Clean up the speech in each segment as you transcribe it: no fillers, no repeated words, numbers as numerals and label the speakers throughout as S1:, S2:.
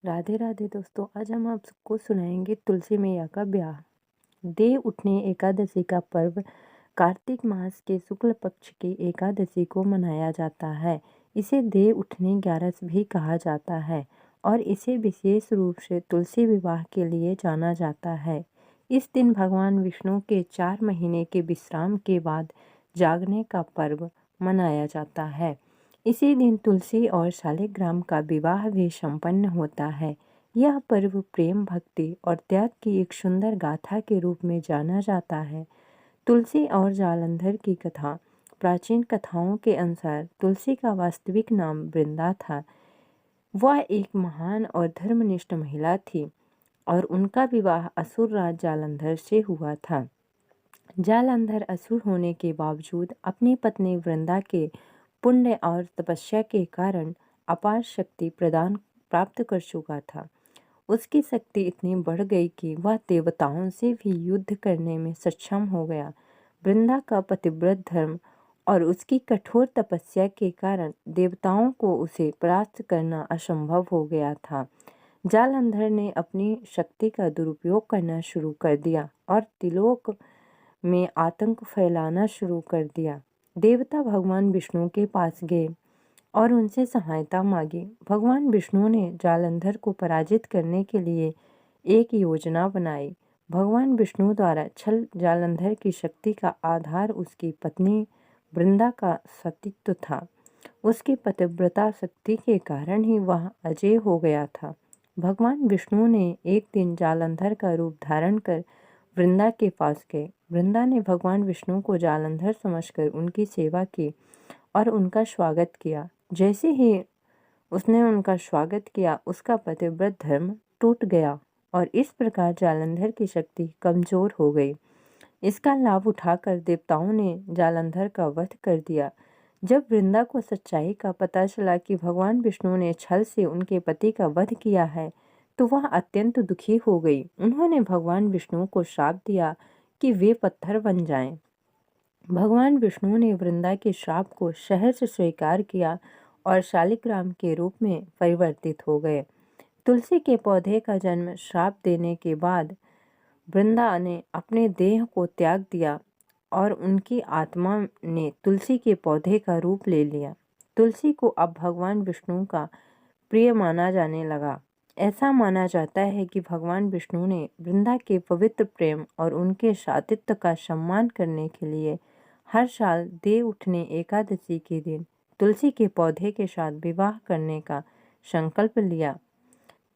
S1: राधे राधे दोस्तों। आज हम आपको सुनाएंगे तुलसी मैया का ब्याह। देव उठनी एकादशी का पर्व कार्तिक मास के शुक्ल पक्ष की एकादशी को मनाया जाता है। इसे देव उठनी 11 भी कहा जाता है और इसे विशेष रूप से तुलसी विवाह के लिए जाना जाता है। इस दिन भगवान विष्णु के 4 महीने के विश्राम के बाद जागने का पर्व मनाया जाता है। इसी दिन तुलसी और शालिग्राम का विवाह भी संपन्न होता है। यह पर्व प्रेम, भक्ति और त्याग की एक सुंदर गाथा के रूप में जाना जाता है। तुलसी और जालंधर की कथा। प्राचीन कथाओं के अनुसार तुलसी का वास्तविक नाम वृंदा था। वह एक महान और धर्मनिष्ठ महिला थी और उनका विवाह असुर राज जालंधर से हुआ था। जालंधर असुर होने के बावजूद अपनी पत्नी वृंदा के पुण्य और तपस्या के कारण अपार शक्ति प्रदान प्राप्त कर चुका था। उसकी शक्ति इतनी बढ़ गई कि वह देवताओं से भी युद्ध करने में सक्षम हो गया। वृंदा का पतिव्रत धर्म और उसकी कठोर तपस्या के कारण देवताओं को उसे परास्त करना असंभव हो गया था। जालंधर ने अपनी शक्ति का दुरुपयोग करना शुरू कर दिया और त्रिलोक में आतंक फैलाना शुरू कर दिया। देवता भगवान विष्णु के पास गए और उनसे सहायता मांगी। भगवान विष्णु ने जालंधर को पराजित करने के लिए एक योजना बनाई। भगवान विष्णु द्वारा छल जालंधर की शक्ति का आधार उसकी पत्नी वृंदा का सतीत्व था। उसकी पतिव्रता शक्ति के कारण ही वह अजय हो गया था। भगवान विष्णु ने एक दिन जालंधर का रूप धारण कर वृंदा के पास गए। वृंदा ने भगवान विष्णु को जालंधर समझकर उनकी सेवा की और उनका स्वागत किया। जैसे ही उसने उनका स्वागत किया, उसका पतिव्रत धर्म टूट गया और इस प्रकार जालंधर की शक्ति कमजोर हो गई। इसका लाभ उठाकर देवताओं ने जालंधर का वध कर दिया। जब वृंदा को सच्चाई का पता चला कि भगवान विष्णु ने छल से उनके पति का वध किया है, तो वह अत्यंत दुखी हो गई। उन्होंने भगवान विष्णु को श्राप दिया कि वे पत्थर बन जाएं। भगवान विष्णु ने वृंदा के श्राप को सहर्ष स्वीकार किया और शालिग्राम के रूप में परिवर्तित हो गए। तुलसी के पौधे का जन्म श्राप देने के बाद वृंदा ने अपने देह को त्याग दिया और उनकी आत्मा ने तुलसी के पौधे का रूप ले लिया। तुलसी को अब भगवान विष्णु का प्रिय माना जाने लगा। ऐसा माना जाता है कि भगवान विष्णु ने वृंदा के पवित्र प्रेम और उनके सातित्व का सम्मान करने के लिए हर साल देव उठनी एकादशी के दिन तुलसी के पौधे के साथ विवाह करने का संकल्प लिया।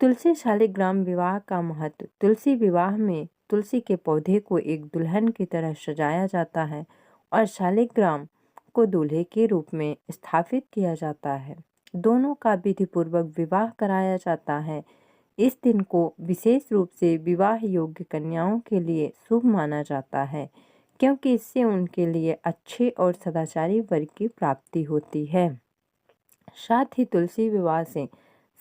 S1: तुलसी शालिग्राम विवाह का महत्व। तुलसी विवाह में तुलसी के पौधे को एक दुल्हन की तरह सजाया जाता है और शालिग्राम को दूल्हे के रूप में स्थापित किया जाता है। दोनों का विधिपूर्वक विवाह कराया जाता है। इस दिन को विशेष रूप से विवाह योग्य कन्याओं के लिए शुभ माना जाता है, क्योंकि इससे उनके लिए अच्छे और सदाचारी वर की प्राप्ति होती है। साथ ही तुलसी विवाह से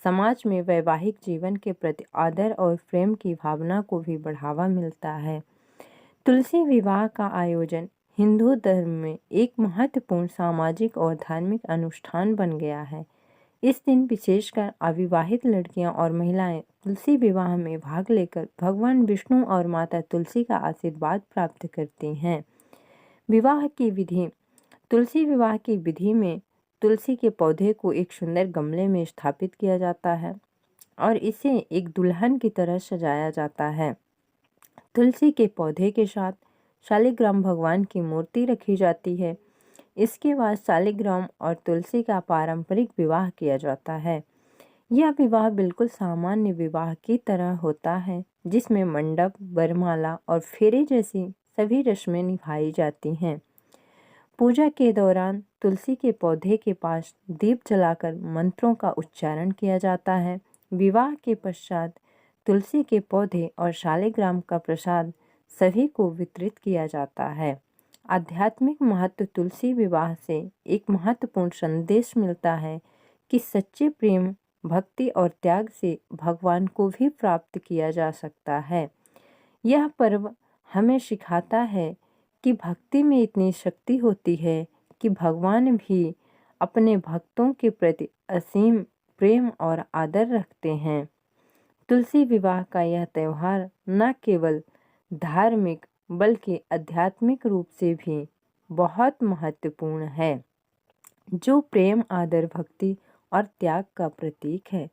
S1: समाज में वैवाहिक जीवन के प्रति आदर और प्रेम की भावना को भी बढ़ावा मिलता है। तुलसी विवाह का आयोजन हिंदू धर्म में एक महत्वपूर्ण सामाजिक और धार्मिक अनुष्ठान बन गया है। इस दिन विशेषकर अविवाहित लड़कियां और महिलाएं तुलसी विवाह में भाग लेकर भगवान विष्णु और माता तुलसी का आशीर्वाद प्राप्त करती हैं। विवाह की विधि। तुलसी विवाह की विधि में तुलसी के पौधे को एक सुंदर गमले में स्थापित किया जाता है और इसे एक दुल्हन की तरह सजाया जाता है। तुलसी के पौधे के साथ शालिग्राम भगवान की मूर्ति रखी जाती है। इसके बाद शालिग्राम और तुलसी का पारंपरिक विवाह किया जाता है। यह विवाह बिल्कुल सामान्य विवाह की तरह होता है, जिसमें मंडप, वरमाला और फेरे जैसी सभी रस्में निभाई जाती हैं। पूजा के दौरान तुलसी के पौधे के पास दीप जलाकर मंत्रों का उच्चारण किया जाता है। विवाह के पश्चात तुलसी के पौधे और शालिग्राम का प्रसाद सभी को वितरित किया जाता है। आध्यात्मिक महत्व। तुलसी विवाह से एक महत्वपूर्ण संदेश मिलता है कि सच्चे प्रेम, भक्ति और त्याग से भगवान को भी प्राप्त किया जा सकता है। यह पर्व हमें सिखाता है कि भक्ति में इतनी शक्ति होती है कि भगवान भी अपने भक्तों के प्रति असीम प्रेम और आदर रखते हैं। तुलसी विवाह का यह त्यौहार न केवल धार्मिक बल्कि आध्यात्मिक रूप से भी बहुत महत्वपूर्ण है, जो प्रेम, आदर, भक्ति और त्याग का प्रतीक है।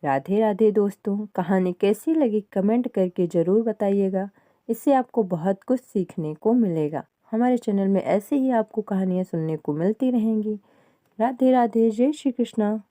S1: राधे राधे दोस्तों, कहानी कैसी लगी कमेंट करके ज़रूर बताइएगा। इससे आपको बहुत कुछ सीखने को मिलेगा। हमारे चैनल में ऐसे ही आपको कहानियाँ सुनने को मिलती रहेंगी। राधे राधे, जय श्री कृष्णा।